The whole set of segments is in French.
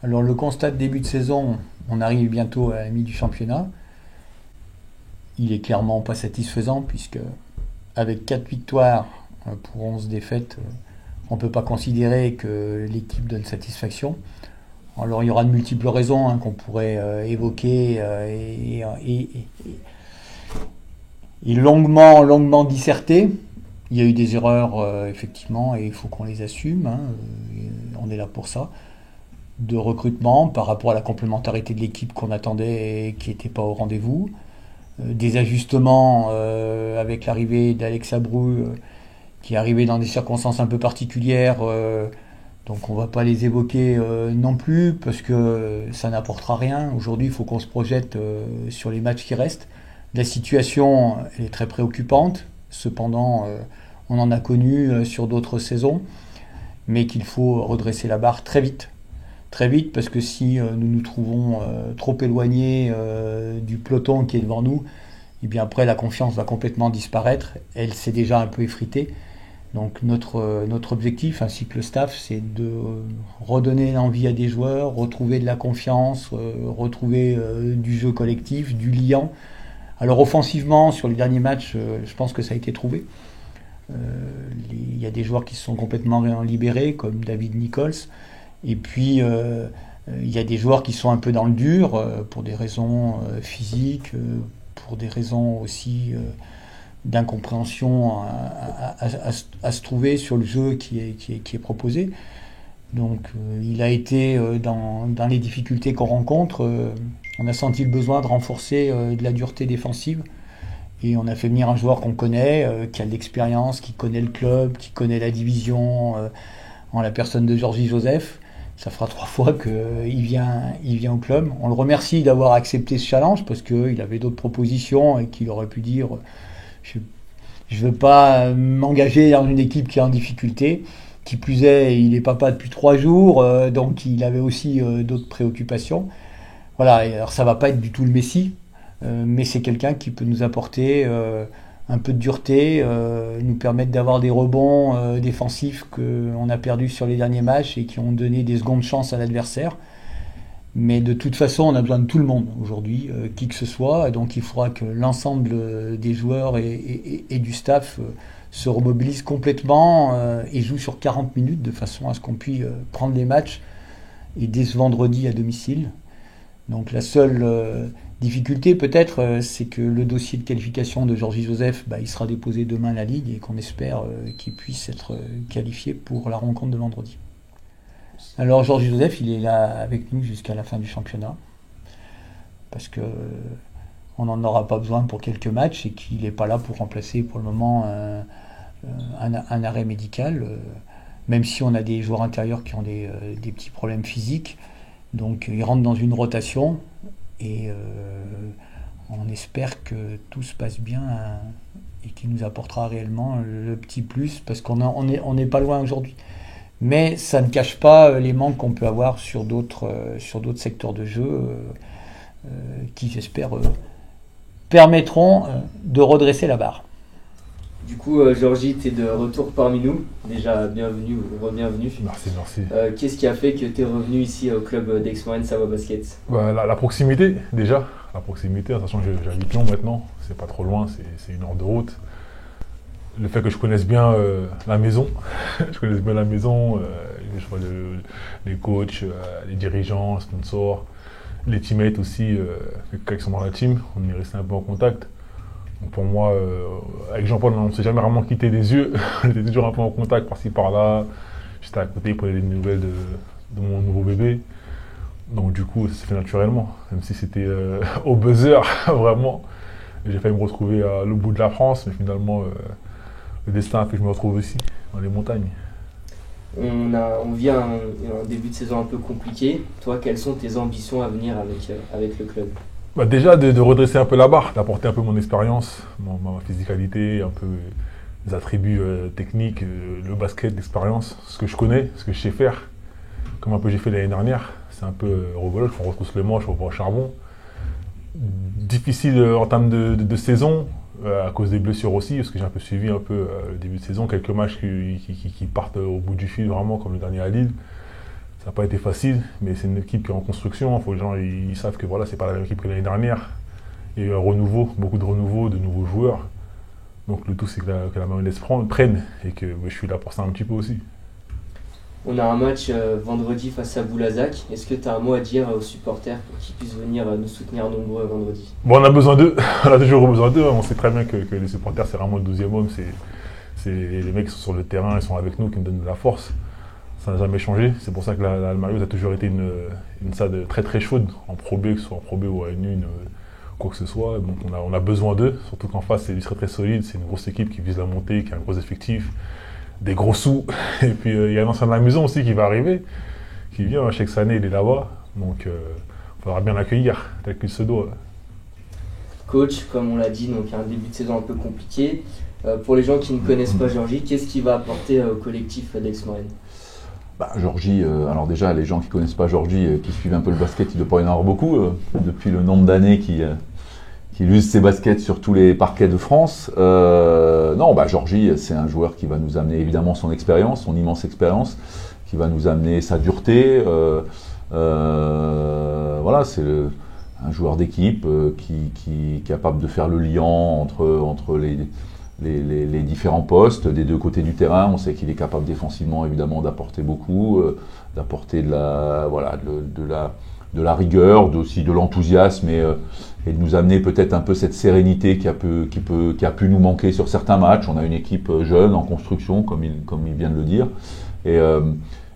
Alors le constat de début de saison, on arrive bientôt à la mi du championnat. Il est clairement pas satisfaisant puisque avec 4 victoires pour 11 défaites, on ne peut pas considérer que l'équipe donne satisfaction. Alors il y aura de multiples raisons qu'on pourrait évoquer et longuement disserter. Il y a eu des erreurs effectivement et il faut qu'on les assume. On est là pour ça. De recrutement par rapport à la complémentarité de l'équipe qu'on attendait et qui n'était pas au rendez-vous. Des ajustements avec l'arrivée d'Alex Abreu qui est arrivé dans des circonstances un peu particulières. Donc on ne va pas les évoquer non plus parce que ça n'apportera rien. Aujourd'hui, il faut qu'on se projette sur les matchs qui restent. La situation elle est très préoccupante. Cependant, on en a connu sur d'autres saisons. Mais qu'il faut redresser la barre très vite. Très vite, parce que si nous nous trouvons trop éloignés du peloton qui est devant nous, et bien après la confiance va complètement disparaître. Elle s'est déjà un peu effritée. Donc notre objectif, ainsi que le staff, c'est de redonner l'envie à des joueurs, retrouver de la confiance, retrouver du jeu collectif, du liant. Alors offensivement, sur les derniers matchs, je pense que ça a été trouvé. Il y a des joueurs qui se sont complètement libérés, comme David Nichols. Et puis, il y a des joueurs qui sont un peu dans le dur pour des raisons physiques, pour des raisons aussi d'incompréhension à se trouver sur le jeu qui est proposé. Donc, il a été dans les difficultés qu'on rencontre, on a senti le besoin de renforcer de la dureté défensive. Et on a fait venir un joueur qu'on connaît, qui a de l'expérience, qui connaît le club, qui connaît la division, en la personne de Georgie Joseph. Ça fera 3 fois qu'il vient au club. On le remercie d'avoir accepté ce challenge parce qu'il avait d'autres propositions et qu'il aurait pu dire je ne veux pas m'engager dans une équipe qui est en difficulté. Qui plus est, il est papa depuis 3 jours, donc il avait aussi d'autres préoccupations. Voilà, alors ça ne va pas être du tout le Messi, mais c'est quelqu'un qui peut nous apporter un peu de dureté, nous permettre d'avoir des rebonds défensifs qu'on a perdus sur les derniers matchs et qui ont donné des secondes chances à l'adversaire. Mais de toute façon, on a besoin de tout le monde aujourd'hui, qui que ce soit. Donc il faudra que l'ensemble des joueurs et du staff se remobilisent complètement et jouent sur 40 minutes de façon à ce qu'on puisse prendre les matchs et dès ce vendredi à domicile. Donc la seule difficulté peut-être, c'est que le dossier de qualification de Georgie Joseph, il sera déposé demain à la Ligue et qu'on espère qu'il puisse être qualifié pour la rencontre de vendredi. Alors Georgie Joseph, il est là avec nous jusqu'à la fin du championnat parce que on n'en aura pas besoin pour quelques matchs et qu'il n'est pas là pour remplacer pour le moment un arrêt médical, même si on a des joueurs intérieurs qui ont des petits problèmes physiques. Donc il rentre dans une rotation et on espère que tout se passe bien et qu'il nous apportera réellement le petit plus parce qu'on n'est pas loin aujourd'hui. Mais ça ne cache pas les manques qu'on peut avoir sur d'autres secteurs de jeu qui, j'espère, permettront de redresser la barre. Du coup, Georgie, tu es de retour parmi nous. Déjà, bienvenue ou re-bienvenue. Merci. Qu'est-ce qui a fait que tu es revenu ici au club d'Aix-Marne Savoie Basket ? La proximité, déjà. La proximité, sachant que j'habite Lyon maintenant, c'est pas trop loin, c'est 1 heure de route. Le fait que je connaisse bien la maison, je vois les coachs, les dirigeants, les sponsors, les teammates aussi, qui sont dans la team, on est resté un peu en contact. Donc pour moi, avec Jean-Paul, on ne s'est jamais vraiment quitté des yeux, on était toujours un peu en contact par-ci par-là, j'étais à côté pour les nouvelles de mon nouveau bébé. Donc du coup, ça s'est fait naturellement, même si c'était au buzzer, vraiment. J'ai failli me retrouver à l'autre bout de la France, mais finalement, le destin a fait que je me retrouve aussi, dans les montagnes. On vit un début de saison un peu compliqué. Toi, quelles sont tes ambitions à venir avec le club ? Déjà, de redresser un peu la barre, d'apporter un peu mon expérience, ma physicalité, un peu les attributs techniques, le basket, l'expérience, ce que je connais, ce que je sais faire, comme un peu j'ai fait l'année dernière. C'est un peu rebelote, on retrousse le manche, on va au charbon. difficile en termes de saison, à cause des blessures aussi, parce que j'ai un peu suivi le début de saison, quelques matchs qui partent au bout du fil vraiment, comme le dernier à Lille. Ça n'a pas été facile, mais c'est une équipe qui est en construction. Faut que les gens ils savent que voilà, c'est pas la même équipe que l'année dernière. Il y a eu un renouveau, beaucoup de renouveau, de nouveaux joueurs. Donc le tout c'est que la mayonnaise prenne et que je suis là pour ça un petit peu aussi. On a un match vendredi face à Boulazac. Est-ce que tu as un mot à dire aux supporters pour qu'ils puissent venir nous soutenir nombreux vendredi? Bon, on a besoin d'eux, on a toujours besoin d'eux. On sait très bien que les supporters, c'est vraiment le 12e homme. C'est les mecs qui sont sur le terrain, ils sont avec nous, qui nous donnent de la force. Ça n'a jamais changé. C'est pour ça que la Almariose a toujours été une salle très très chaude, en Pro B, que ce soit en Pro B ou à N1, quoi que ce soit. Donc on a besoin d'eux, surtout qu'en face, c'est très très solide. C'est une grosse équipe qui vise la montée, qui a un gros effectif, des gros sous. Et puis il y a un ancien de la maison aussi qui va arriver, qui vient. Chaque année, il est là-bas. Donc il faudra bien l'accueillir, tel qu'il se doit. Coach, comme on l'a dit, donc un début de saison un peu compliqué. Pour les gens qui ne connaissent pas Georgie, qu'est-ce qu'il va apporter au collectif d'Aix-Maurienne? Georgie, alors déjà, les gens qui ne connaissent pas Georgie, qui suivent un peu le basket, il ne doit pas y en avoir beaucoup, depuis le nombre d'années qu'il use ses baskets sur tous les parquets de France. Georgie, c'est un joueur qui va nous amener évidemment son expérience, son immense expérience, qui va nous amener sa dureté. C'est un joueur d'équipe qui est capable de faire le lien entre les différents postes des deux côtés du terrain. On sait qu'il est capable défensivement évidemment d'apporter beaucoup, d'apporter de la rigueur, aussi de l'enthousiasme et de nous amener peut-être un peu cette sérénité qui a pu nous manquer sur certains matchs. On a une équipe jeune en construction, comme il vient de le dire, et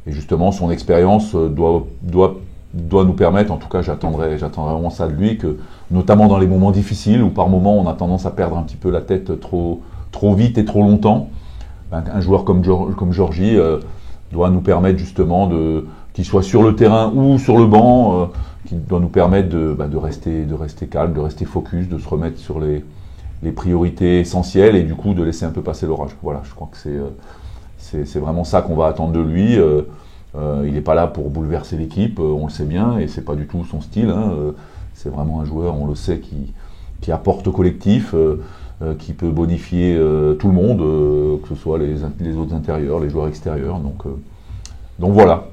justement son expérience doit nous permettre, en tout cas j'attendrai vraiment ça de lui, que notamment dans les moments difficiles où par moments on a tendance à perdre un petit peu la tête trop vite et trop longtemps, un joueur comme Georgie doit nous permettre justement qu'il soit sur le terrain ou sur le banc, qui doit nous permettre de rester calme, de rester focus, de se remettre sur les priorités essentielles et du coup de laisser un peu passer l'orage. Voilà, je crois que c'est vraiment ça qu'on va attendre de lui. Il n'est pas là pour bouleverser l'équipe, on le sait bien, et c'est pas du tout son style. C'est vraiment un joueur, on le sait, qui apporte au collectif, qui peut bonifier tout le monde, que ce soit les autres intérieurs, les joueurs extérieurs. Donc voilà.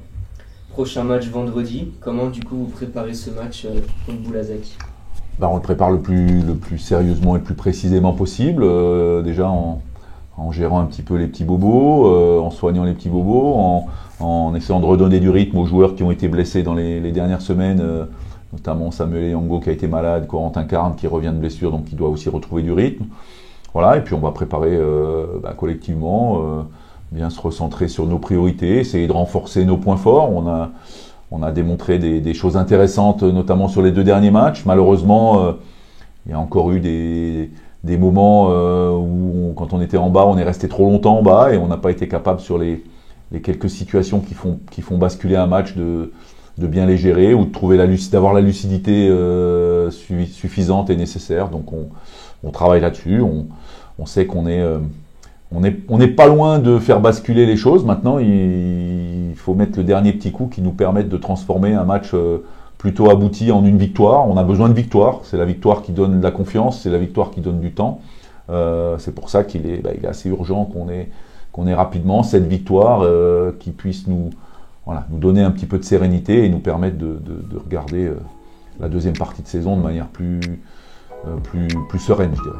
Prochain match vendredi. Comment du coup vous préparez ce match contre Boulazac? On le prépare le plus sérieusement et le plus précisément possible. Déjà en gérant un petit peu les petits bobos, en soignant les petits bobos, en essayant de redonner du rythme aux joueurs qui ont été blessés dans les dernières semaines, notamment Samuel Eyango qui a été malade, Corentin Carne qui revient de blessure, donc qui doit aussi retrouver du rythme. Voilà, et puis on va préparer collectivement, bien se recentrer sur nos priorités, essayer de renforcer nos points forts. On a démontré des choses intéressantes, notamment sur les 2 derniers matchs. Malheureusement, il y a encore eu des moments où, quand on était en bas, on est resté trop longtemps en bas et on n'a pas été capable sur les quelques situations qui font basculer un match de bien les gérer ou d'avoir la lucidité suffisante et nécessaire. Donc on travaille là-dessus. On sait qu'on n'est pas loin de faire basculer les choses. Maintenant, il faut mettre le dernier petit coup qui nous permette de transformer un match plutôt abouti en une victoire. On a besoin de victoire. C'est la victoire qui donne de la confiance, c'est la victoire qui donne du temps. C'est pour ça qu'il est assez urgent qu'on ait rapidement cette victoire qui puisse nous donner un petit peu de sérénité et nous permettre de regarder la deuxième partie de saison de manière plus sereine, je dirais.